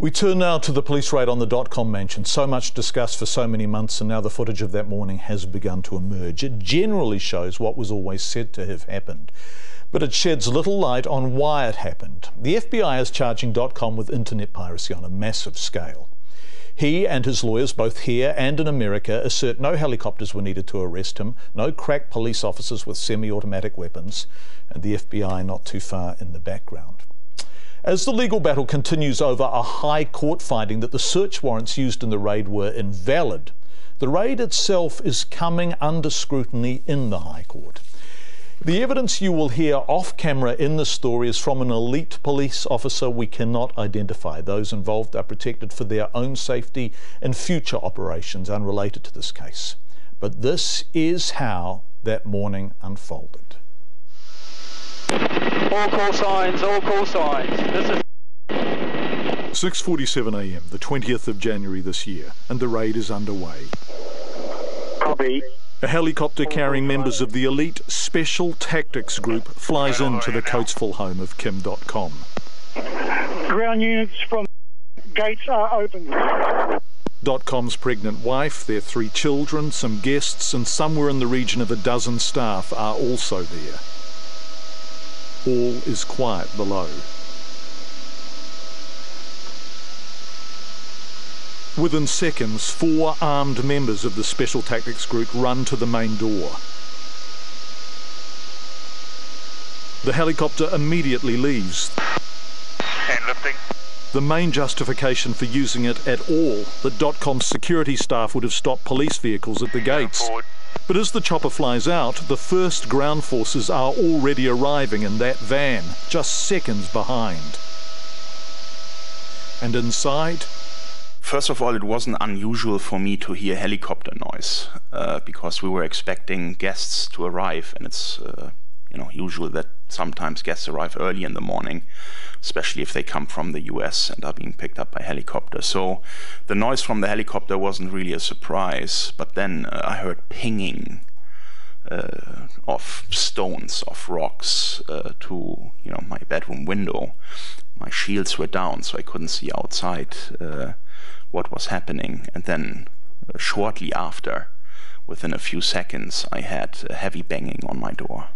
We turn now to the police raid on the Dotcom mansion. So much discussed for so many months, and now the footage of that morning has begun to emerge. It generally shows what was always said to have happened, but it sheds little light on why it happened. The FBI is charging Dotcom with internet piracy on a massive scale. He and his lawyers, both here and in America, assert no helicopters were needed to arrest him, no crack police officers with semi-automatic weapons, and the FBI not too far in the background. As the legal battle continues over a High Court finding that the search warrants used in the raid were invalid, the raid itself is coming under scrutiny in the High Court. The evidence you will hear off camera in this story is from an elite police officer we cannot identify. Those involved are protected for their own safety and future operations unrelated to this case. But this is how that morning unfolded. All call signs, all call signs. This is 6:47 a.m, the 20th of January this year, and the raid is underway. Copy. A helicopter carrying members of the elite Special Tactics Group flies into the Coatesville home of Kim Dotcom. Ground units from gates are open. Dotcom's pregnant wife, their 3 children, some guests, and somewhere in the region of a dozen staff are also there. All is quiet below. Within seconds, 4 armed members of the Special Tactics Group run to the main door. The helicopter immediately leaves. And lifting. The main justification for using it at all, that Dotcom's security staff would have stopped police vehicles at the gates. Forward. But as the chopper flies out, the first ground forces are already arriving in that van, just seconds behind. And inside? First of all, it wasn't unusual for me to hear helicopter noise because we were expecting guests to arrive, and it's usual that sometimes guests arrive early in the morning, especially if they come from the US and are being picked up by helicopter. So the noise from the helicopter wasn't really a surprise, but then I heard pinging of stones, of rocks to my bedroom window. My shields were down, so I couldn't see outside what was happening. And then shortly after, within a few seconds, I had a heavy banging on my door.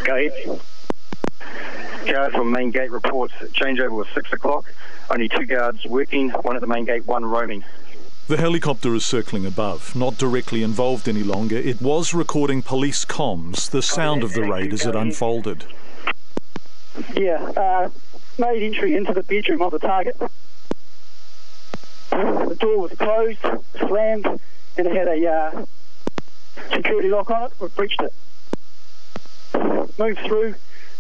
Go ahead. Guard from main gate reports changeover was 6 o'clock. Only 2 guards working, 1 at the main gate, 1 roaming. The helicopter is circling above, not directly involved any longer. It was recording police comms, the sound of the raid as it unfolded. Yeah, made entry into the bedroom of the target. The door was closed, slammed, and it had a security lock on it. We breached it. Moved through.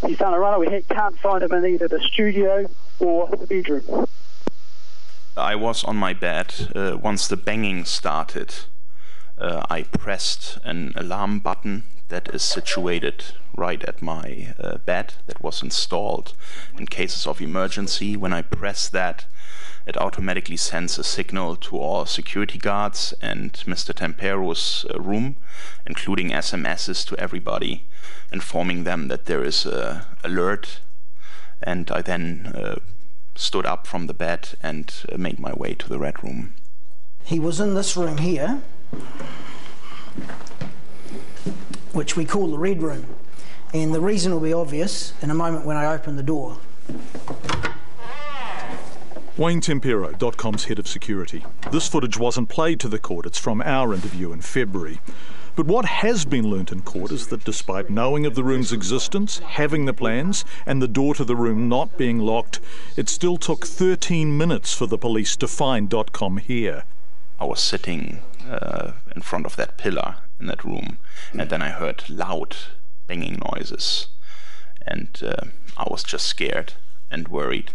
He's done a runner. We can't find him in either the studio or the bedroom. I was on my bed. Once the banging started, I pressed an alarm button that is situated right at my bed, that was installed in cases of emergency. When I press that, it automatically sends a signal to all security guards and Mr. Tempero's room, including SMSs to everybody, informing them that there is an alert. And I then stood up from the bed and made my way to the Red Room. He was in this room here, which we call the Red Room. And the reason will be obvious in a moment when I open the door. Wayne Tempero, Dotcom's head of security. This footage wasn't played to the court, it's from our interview in February. But what has been learnt in court is that despite knowing of the room's existence, having the plans, and the door to the room not being locked, it still took 13 minutes for the police to find Dotcom here. I was sitting in front of that pillar in that room, and then I heard loud banging noises, and I was just scared and worried.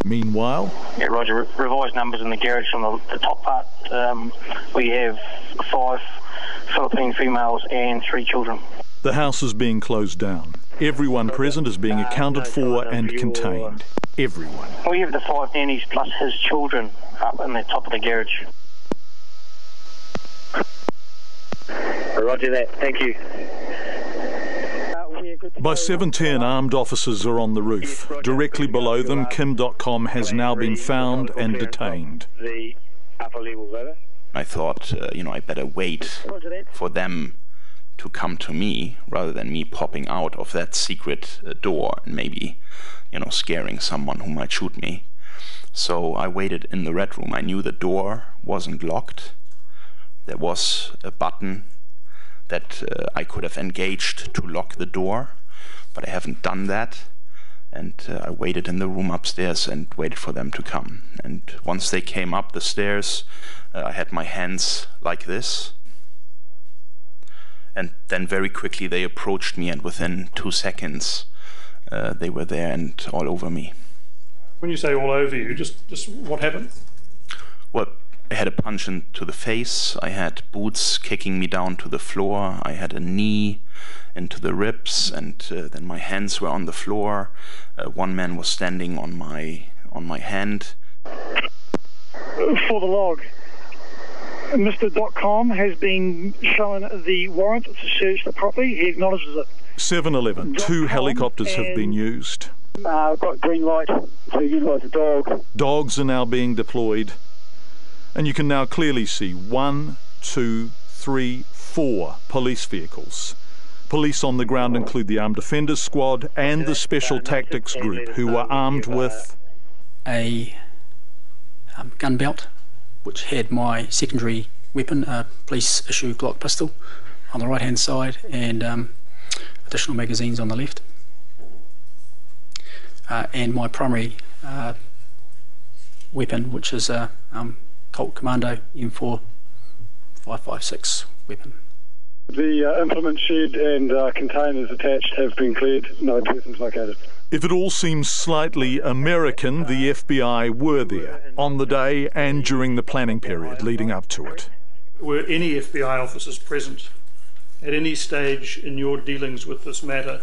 Meanwhile... Yeah, Roger. Revised numbers in the garage from the top part. We have 5 Philippine females and 3 children. The house is being closed down. Everyone present is being accounted for and contained. Everyone. We have the 5 nannies plus his children up in the top of the garage. Roger that. Thank you. By 7:10, armed officers are on the roof. Directly below them, Kim.com has now been found and detained. The upper levels over. I thought, I better wait for them to come to me rather than me popping out of that secret door and maybe, scaring someone who might shoot me. So I waited in the Red Room. I knew the door wasn't locked. There was a button that I could have engaged to lock the door, but I haven't done that. And I waited in the room upstairs and waited for them to come. And once they came up the stairs, I had my hands like this. And then very quickly they approached me, and within 2 seconds they were there and all over me. When you say all over you, just what happened? Well, I had a punch into the face, I had boots kicking me down to the floor, I had a knee into the ribs, and then my hands were on the floor. One man was standing on my hand. For the log, Mr. Dotcom has been shown the warrant to search the property. He acknowledges it. 7:11, 2 helicopters have been used. I've got green light to utilise the dog. Dogs are now being deployed. And you can now clearly see 1, 2, 3, 4 police vehicles. Police on the ground include the Armed Defenders Squad and the Special Tactics Group, who are armed with a gun belt, which had my secondary weapon, a police issue Glock pistol, on the right hand side, and additional magazines on the left. And my primary weapon, which is a Colt Commando M4 5.56 weapon. The implement shed and containers attached have been cleared. No persons located. If it all seems slightly American, the FBI were there on the day and during the planning period leading up to it. Were any FBI officers present at any stage in your dealings with this matter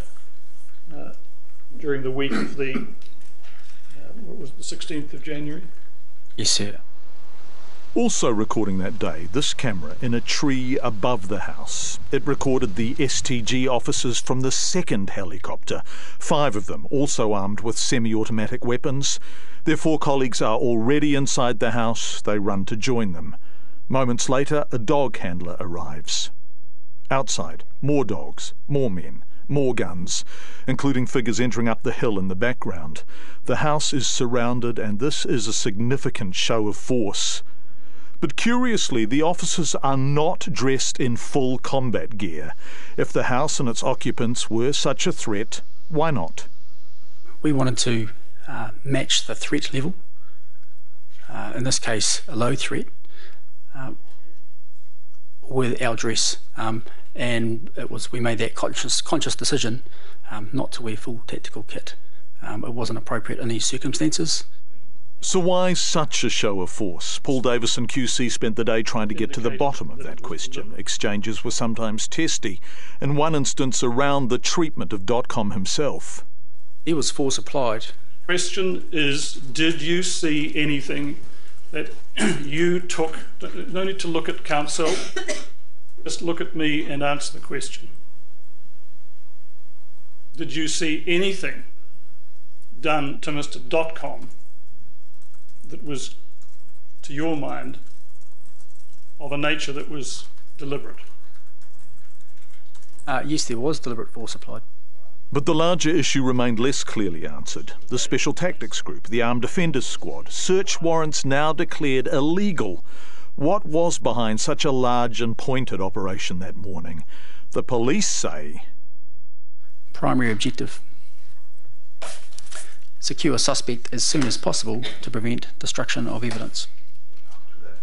during the week of the, what was it, the 16th of January? Yes, sir. Also recording that day, this camera in a tree above the house. It recorded the STG officers from the second helicopter, 5 of them also armed with semi-automatic weapons. Their 4 colleagues are already inside the house. They run to join them. Moments later, a dog handler arrives. Outside, more dogs, more men, more guns, including figures entering up the hill in the background. The house is surrounded, and this is a significant show of force. But curiously, the officers are not dressed in full combat gear. If the house and its occupants were such a threat, why not? We wanted to match the threat level, in this case a low threat, with our dress, and we made that conscious decision not to wear full tactical kit. It wasn't appropriate in these circumstances. So why such a show of force? Paul Davison QC spent the day trying to get to the bottom of that question. Exchanges were sometimes testy. In one instance, around the treatment of Dotcom himself. There was force applied. Question is, did you see anything that you took? No need to look at counsel. Just look at me and answer the question. Did you see anything done to Mr. Dotcom that was, to your mind, of a nature that was deliberate? Yes, there was deliberate force applied. But the larger issue remained less clearly answered. The Special Tactics Group, the Armed Defenders Squad, search warrants now declared illegal. What was behind such a large and pointed operation that morning? The police say... Primary objective: secure suspect as soon as possible to prevent destruction of evidence.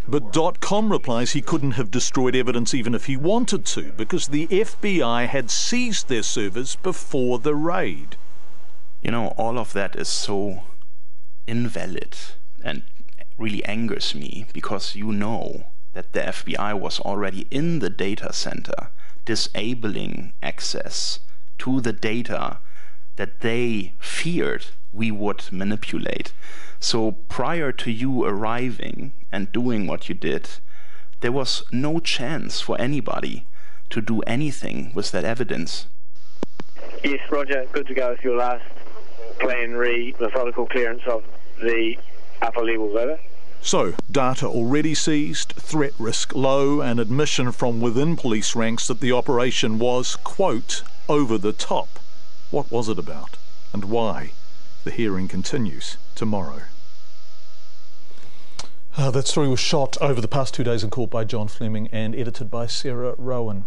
But Dotcom replies he couldn't have destroyed evidence even if he wanted to, because the FBI had seized their servers before the raid. All of that is so invalid and really angers me, because that the FBI was already in the data center disabling access to the data that they feared we would manipulate. So prior to you arriving and doing what you did, there was no chance for anybody to do anything with that evidence. Yes, Roger. Good to go with your last plan methodical clearance of the upper levels, over. So, data already seized, threat risk low, and admission from within police ranks that the operation was, quote, over the top. What was it about, and why? The hearing continues tomorrow. That story was shot over the past 2 days in court by John Fleming and edited by Sarah Rowan.